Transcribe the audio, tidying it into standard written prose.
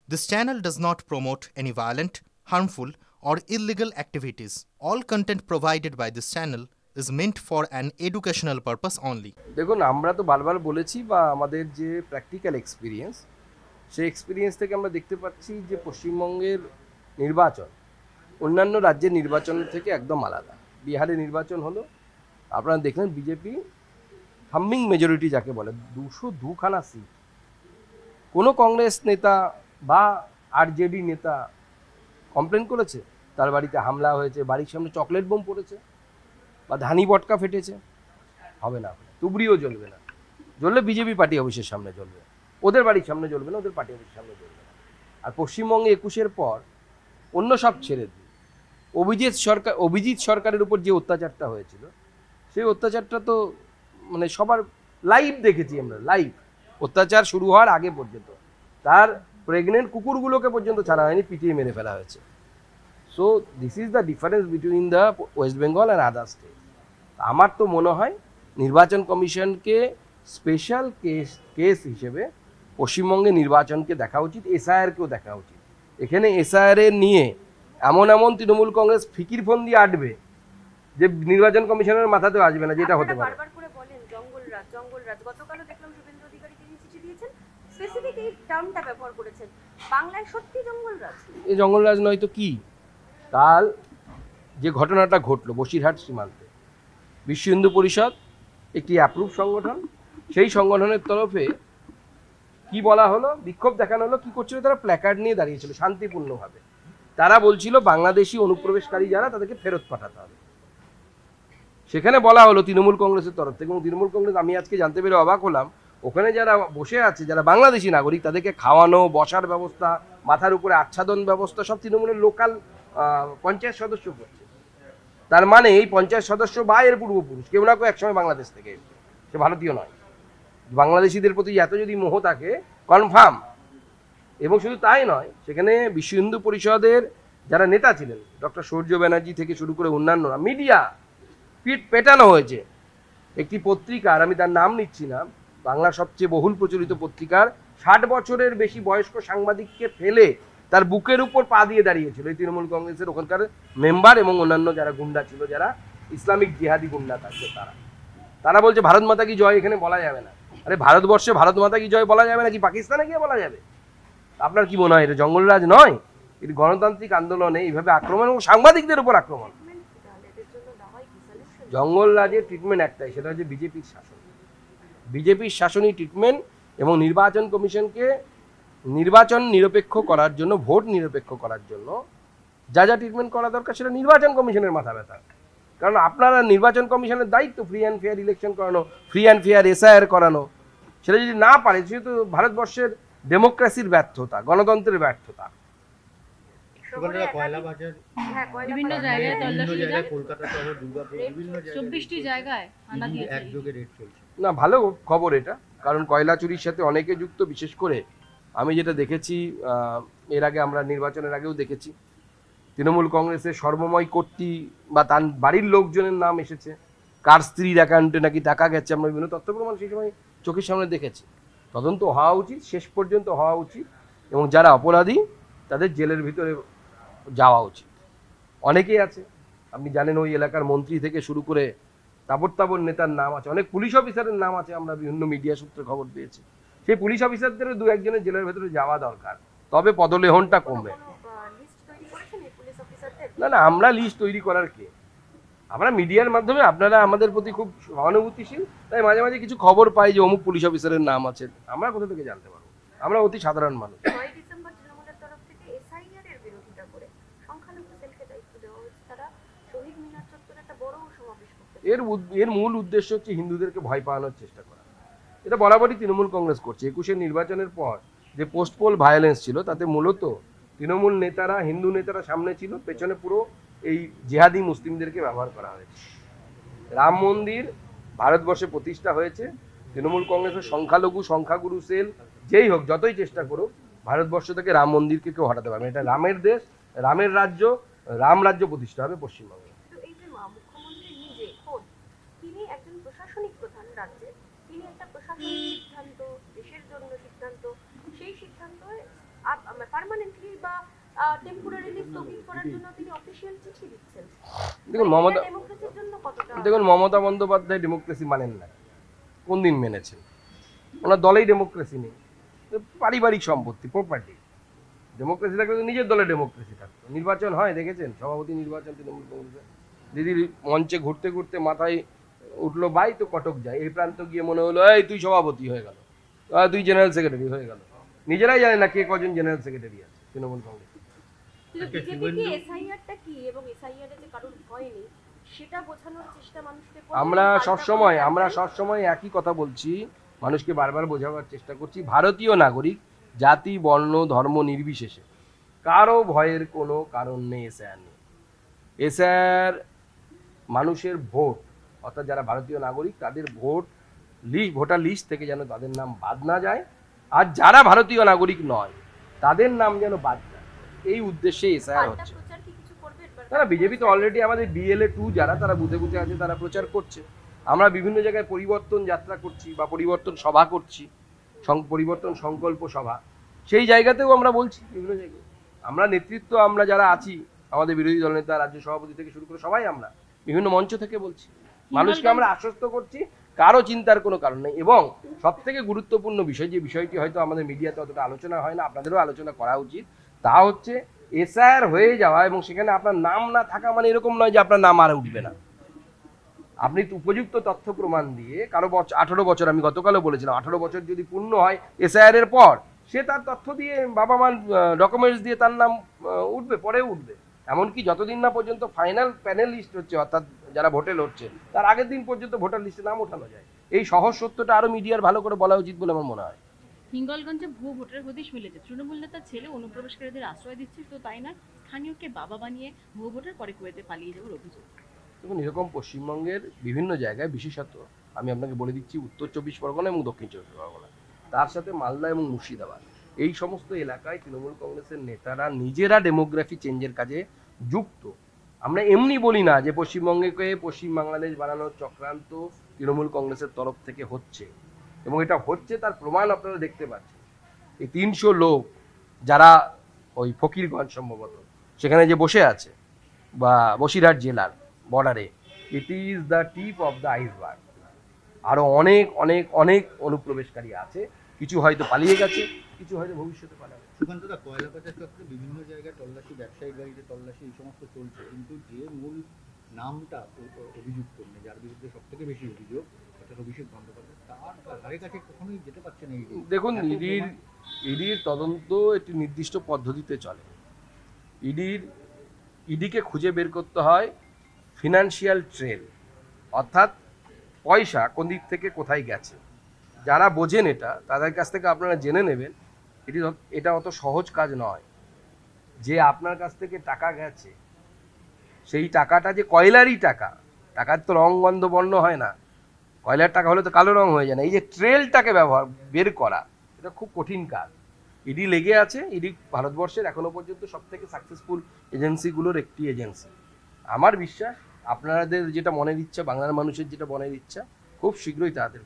This channel does not promote any violent, harmful, or illegal activities. All content provided by this channel is meant for an educational purpose only. দেখুন, আমরা তো বারবার বলেছি বা আমাদের যে প্র্যাকটিক্যাল এক্সপিরিয়েন্স, সেই এক্সপিরিয়েন্স থেকে আমরা দেখতে পাচ্ছি যে পশ্চিমবঙ্গের নির্বাচন অন্যান্য রাজ্যের নির্বাচন থেকে একদম আলাদা। বিহারে নির্বাচন হলো, আপনারা দেখলেন বিজেপি থাম্বিং মেজরিটি যাকে বলে 202খানা সিট। কোনো কংগ্রেস নেতা বা আরজেডি নেতা কমপ্লেন করেছে তার বাড়িতে হামলা হয়েছে, বাড়ির সামনে চকলেট বোম পড়েছে বা ধানি বটকা ফেটেছে? হবে না, তুবড়িও জ্বলবে না। জ্বললে বিজেপি পার্টি অফিসের সামনে জ্বলবে, ওদের বাড়ির সামনে জ্বলবে না, ওদের পার্টি অফিসের সামনে জ্বলবে না। আর পশ্চিমবঙ্গে 21-এর পর অন্য সব ছেড়ে দিয়ে অভিজিৎ সরকারের উপর যে অত্যাচারটা হয়েছিল, সেই অত্যাচারটা তো মানে সবার লাইভ দেখেছি আমরা, লাইভ অত্যাচার শুরু হওয়ার আগে পর্যন্ত তার প্রেগনেন্ট কুকুরগুলোকে পর্যন্ত ছাড়া হয়নি, পিটিয়ে মেরে ফেলা হয়েছে। So this is the difference between the West Bengal and other state. আমার তো মনে হয় নির্বাচন কমিশনকে স্পেশাল কেস হিসেবে পশ্চিমবঙ্গে নির্বাচনকে দেখা উচিত, এসআইআরকেও দেখা উচিত। এখানে এসআইআর নিয়ে এমন তৃণমূল কংগ্রেস ফিকির ফোন দিয়ে আটবে যে নির্বাচন কমিশনের মাথাতেও আসবে না, যেটা হতে পারে। বারবার করে বলেন জঙ্গলরাজ। গতকালও দেখলাম শুভেন্দু অধিকারী তিনি চিঠি দিয়েছেন, স্পেসিফিক এই টার্মটা ব্যবহার করেছেন। বাংলায় সত্যি জঙ্গলরাজ? এই জঙ্গলরাজ নয় তো কি? কাল যে ঘটনাটা ঘটলো বসিরহাট সীমান্তে, বিশ্ব হিন্দু পরিষদ একটি অ্যাপ্রুভ সংগঠন, সেই সংগঠনের তরফে কি বলা হলো, বিক্ষোভ দেখানো হলো। কি করছিল তারা? প্ল্যাকার্ড নিয়ে দাঁড়িয়েছিল শান্তিপূর্ণভাবে। তারা বলছিল বাংলাদেশি অনুপ্রবেশকারী যারা তাদেরকে ফেরত পাঠাতে হবে। সেখানে বলা হলো তৃণমূল কংগ্রেসের তরফ থেকে, এবং তৃণমূল কংগ্রেস, আমি আজকে জানতে পেরে অবাক হলাম, ওখানে যারা বসে আছে যারা বাংলাদেশি নাগরিক তাদেরকে খাওয়ানো, বসার ব্যবস্থা, মাথার উপরে আচ্ছাদন ব্যবস্থা সব তৃণমূলের লোকাল পঞ্চায়েত সদস্য করছে। তার মানে এই পঞ্চায়েত সদস্য বা এর পূর্বপুরুষ কেউ না কেউ একসময় বাংলাদেশ থেকে এসেছে, সে ভারতীয় নয়। বাংলাদেশিদের প্রতি এত যদি মোহ থাকে কনফার্ম। এবং শুধু তাই নয়, সেখানে বিশ্ব হিন্দু পরিষদের যারা নেতা ছিলেন, ডক্টর সূর্য ব্যানার্জি থেকে শুরু করে অন্যান্যরা, মিডিয়া পিট পেটানো হয়েছে। একটি পত্রিকার, আমি তার নাম নিচ্ছি না, বাংলার সবচেয়ে বহুল প্রচলিত পত্রিকার 60 বছরের বেশি বয়স্ক সাংবাদিককে ফেলে তার বুকের উপর পা দিয়ে দাঁড়িয়েছিল এই তৃণমূল কংগ্রেসের ওখানকার মেম্বার এবং অন্যান্য যারা গুন্ডা ছিল, যারা ইসলামিক জিহাদি গুন্ডা থাকছে। তারা বলছে ভারত মাতা কি জয় এখানে বলা যাবে না। আরে ভারতবর্ষে ভারত মাতা কি জয় বলা যাবে না, কি পাকিস্তানে গিয়ে বলা যাবে? আপনার কি মনে হয় এটা জঙ্গলরাজ নয়? এটি গণতান্ত্রিক আন্দোলনে এইভাবে আক্রমণ এবং সাংবাদিকদের উপর আক্রমণ। জঙ্গলরাজের ট্রিটমেন্ট একটাই, সেটা হচ্ছে বিজেপির শাসন। বিজেপির শাসনই ট্রিটমেন্ট, এবং নির্বাচন কমিশনকে নির্বাচন নিরপেক্ষ করার জন্য, ভোট নিরপেক্ষ করার জন্য যা যা ট্রিটমেন্ট করা দরকার সেটা নির্বাচন কমিশনের মাথা ব্যথা। কারণ আপনারা নির্বাচন কমিশনের দায়িত্ব ফ্রি অ্যান্ড ফেয়ার ইলেকশন করানো, ফ্রি অ্যান্ড ফেয়ার এসআইআর করানো। সেটা যদি না পারে, সেহেতু ভারতবর্ষের ডেমোক্রেসির ব্যর্থতা, গণতন্ত্রের ব্যর্থতা। বিভিন্ন জায়গায় কলকাতা শহর, দুর্গাপুর, বিভিন্ন জায়গায় 24টি জায়গায় আনা দিয়েছে, একযোগে রেড চলছে। না, ভালো খবর এটা, কারণ কয়লা চুরির সাথে অনেকে যুক্ত। বিশেষ করে আমি যেটা দেখেছি, এর আগে আমরা নির্বাচনের আগেও দেখেছি, তৃণমূল কংগ্রেসের সর্বময় কর্তৃ বা তার বাড়ির লোকজনের নাম এসেছে, কার স্ত্রীর অ্যাকাউন্টে নাকি টাকা গেছে। আমরা বিভিন্ন তথ্য প্রমাণ সেই সময় চোখের সামনে দেখেছি। তদন্ত হওয়া উচিত, শেষ পর্যন্ত হওয়া উচিত, এবং যারা অপরাধী তাদের জেলের ভিতরে যাওয়া উচিত। অনেকেই আছে, আপনি জানেন ওই এলাকার মন্ত্রী থেকে শুরু করে তাবর নেতার নাম আছে, অনেক পুলিশ অফিসারের নাম আছে, আমরা বিভিন্ন মিডিয়া সূত্রে খবর পেয়েছি। সেই পুলিশ অফিসারদেরও দু একজনের জেলের ভেতরে যাওয়া দরকার, তবে পদলেহনটা কমবে। না, আমরা লিস্ট তৈরি করার কে? আমরা মিডিয়ার মাধ্যমে, আপনারা আমাদের প্রতি খুব সহানুভূতিশীল, তাই মাঝে মাঝে কিছু খবর পাই যে অমুক পুলিশ অফিসারের নাম আছে। আমরা কোথা থেকে জানতে পারবো? আমরা অতি সাধারণ মানুষ। এর মূল উদ্দেশ্য হচ্ছে হিন্দুদেরকে ভয় পাওয়ানোর চেষ্টা করা। এটা বরাবরই তৃণমূল কংগ্রেস করছে। 21-এর নির্বাচনের পর যে পোস্ট পোল ভায়োলেন্স ছিল, তাতে মূলত তৃণমূল নেতারা, হিন্দু নেতারা সামনে ছিল, পেছনে পুরো এই জেহাদি মুসলিমদেরকে ব্যবহার করা হয়েছে। রাম মন্দির ভারতবর্ষে প্রতিষ্ঠা হয়েছে, তৃণমূল কংগ্রেসের সংখ্যাগুরু সেল যেই হোক, যতই চেষ্টা করুক, ভারতবর্ষ থেকে রাম মন্দিরকে কেউ হটাতে পারবে। এটা রামের দেশ, রামের রাজ্য, রাম রাজ্য প্রতিষ্ঠা হবে পশ্চিমবঙ্গে। সিদ্ধান্ত, দেশের জন্য সিদ্ধান্ত, সেই সিদ্ধান্ত পার্মানেন্টলি বা টেম্পোরারিলি স্থগিত করার জন্য তিনি অফিশিয়াল চিঠি দিচ্ছেন। দেখুন মমতা ডেমোক্রেসির জন্য কতটা দেখুন মমতা বন্দ্যোপাধ্যায় ডেমোক্রেসি মানেন না, কোন দিন মেনেছেন? ওনার দলেই ডেমোক্রেসি নেই, পারিবারিক সম্পত্তি, প্রপার্টি। ডেমোক্রেসি থাকলে তো নিজের দলে ডেমোক্রেসি থাকতো। নির্বাচন হয় দেখেছেন, সভাপতি নির্বাচন তৃণমূল কংগ্রেসে, দিদির মঞ্চে ঘুরতে ঘুরতে মাথায় উঠলো বাই তো কটক যায়, এই প্রান্ত গিয়ে মনে হলো এই তুই সভাপতি হয়ে গেল, তুই জেনারেল সেক্রেটারি হয়ে গেল। নিজেরাই জানে না কে কজন জেনারেল সেক্রেটারি আছে তৃণমূল কংগ্রেস। বিজেপি কি এসআইআরটা কি এবং এসআইআর এ যে কারোর ভয় নেই সেটা বোঝানোর চেষ্টা মানুষকে করবে? আমরা সবসময় একই কথা বলছি, মানুষকে বারবার বোঝাবার চেষ্টা করছি, ভারতীয় নাগরিক জাতি বর্ণ ধর্ম নির্বিশেষে কারো ভয়ের কোনো কারণ নেই। এসআইআর নেই। এসআইআর মানুষের ভোট, অর্থাৎ যারা ভারতীয় নাগরিক তাদের ভোটার লিস্ট থেকে যেন তাদের নাম বাদ না যায়, আর যারা ভারতীয় নাগরিক নয় তাদের নাম যেন বাদ যায়, এই উদ্দেশ্যে এসআইআর হচ্ছে। তারা বিজেপি তো অলরেডি আমাদের BLA 2 যারা তারা বুথে বুথে আছে, তারা প্রচার করছে। আমরা বিভিন্ন জায়গায় পরিবর্তন যাত্রা করছি বা পরিবর্তন সভা করছি, পরিবর্তন সংকল্প সভা, সেই জায়গাতেও আমরা বলছি বিভিন্ন জায়গায়। আমরা নেতৃত্ব, আমরা যারা আছি, আমাদের বিরোধী দলনেতা, রাজ্য সভাপতি থেকে শুরু করে সবাই আমরা বিভিন্ন মঞ্চ থেকে বলছি, মানুষকে আমরা আশ্বস্ত করছি, কারো চিন্তার কোনো কারণ নেই। এবং সব থেকে গুরুত্বপূর্ণ বিষয়, যে বিষয়টি হয়তো আমাদের মিডিয়াতে অতটা আলোচনা হয় না, আপনাদেরও আলোচনা করা উচিত, তা হচ্ছে এসআইআর হয়ে যাওয়া এবং সেখানে আপনার নাম না থাকা মানে এরকম নয় যে আপনার নাম আর উঠবে না। আপনি উপযুক্ত তথ্য প্রমাণ দিয়ে কারো 18 বছর, আমি গতকালও বলেছিলাম, 18 বছর যদি পূর্ণ হয় এসআইআর এর পর, সে তার তথ্য দিয়ে বাবা মার ডকুমেন্টস দিয়ে তার নাম উঠবে, পরেও উঠবে। এমনকি যতদিন না পর্যন্ত ফাইনাল প্যানেল লিস্ট হচ্ছে, অর্থাৎ যারা ভোটে লড়ছে, তার আগের দিন পর্যন্ত ভোটার লিস্টে নাম ওঠানো যায়। এই সহজ সত্যটা আরো মিডিয়ার ভালো করে বলা উচিত বলে আমার মনে হয়। হিঙ্গলগঞ্জে ভুয়ো ভোটার হদিশ মিলেছে, তৃণমূল নেতার ছেলে অনুপ্রবেশকারীদের আশ্রয় দিচ্ছে, তো তাই না স্থানীয়কে বাবা বানিয়ে ভুয়ো ভোটার পরে কুয়েতে পালিয়ে যাওয়ার অভিযোগ। দেখুন, এরকম পশ্চিমবঙ্গের বিভিন্ন জায়গায়, বিশেষত আমি আপনাকে বলে দিচ্ছি উত্তর 24 পরগনা এবং দক্ষিণ 24 পরগনা, তার সাথে মালদা এবং মুর্শিদাবাদ, এই সমস্ত এলাকায় তৃণমূল কংগ্রেসের নেতারা নিজেরা ডেমোগ্রাফি চেঞ্জের কাজে যুক্ত। আমরা এমনি বলি না যে পশ্চিমবঙ্গকে পশ্চিম বাংলাদেশ বানানোর চক্রান্ত তৃণমূল কংগ্রেসের তরফ থেকে হচ্ছে, এবং এটা হচ্ছে তার প্রমাণ আপনারা দেখতে পাচ্ছেন। এই 300 লোক যারা ওই ফকিরগঞ্জ সম্ভবত সেখানে যে বসে আছে, বা বসিরহাট জেলার বর্ডারে, it is the tip of the iceberg. আরও অনেক অনেক অনেক অনুপ্রবেশকারী আছে, কিছু হয়তো পালিয়ে গেছে, কিছু হয়তো ভবিষ্যতে পালাবে। সুকান্তদা, কয়লা পাচার চক্রে বিভিন্ন জায়গায় তল্লাশি, ব্যবসায়িক গাড়িতে তল্লাশি, এই সমস্ত চলছে, কিন্তু যে মূল নামটা অভিযুক্ত, মানে যার বিরুদ্ধে সব থেকে বেশি অভিযোগ, অর্থাৎ অভিষেক বন্দ্যোপাধ্যায়, তার ধারে কাছে কখনোই যেতে পারছে না। দেখুন, ইডির তদন্ত একটি নির্দিষ্ট পদ্ধতিতে চলে। ইডিকে খুঁজে বের করতে হয় ফিনান্সিয়াল ট্রেল, অর্থাৎ পয়সা কোন দিক থেকে কোথায় গেছে। যারা বোঝেন এটা, তাদের কাছ থেকে আপনারা জেনে নেবেন এটা অত সহজ কাজ নয়। যে আপনার কাছ থেকে টাকা গেছে, সেই টাকাটা যে কয়লারই টাকার তো রং গন্ধ বর্ণ হয় না, কয়লার টাকা হলে তো কালো রং হয়ে যায় না। এই যে ট্রেলটাকে বের করা, এটা খুব কঠিন কাজ। ইডি লেগে আছে। ইডি ভারতবর্ষের এখনো পর্যন্ত সব থেকে সাকসেসফুল এজেন্সিগুলোর একটি এজেন্সি। আমার বিশ্বাস আপনাদের যেটা মনের ইচ্ছা, বাংলার মানুষের যেটা মনের ইচ্ছা, খুব শীঘ্রই তাদের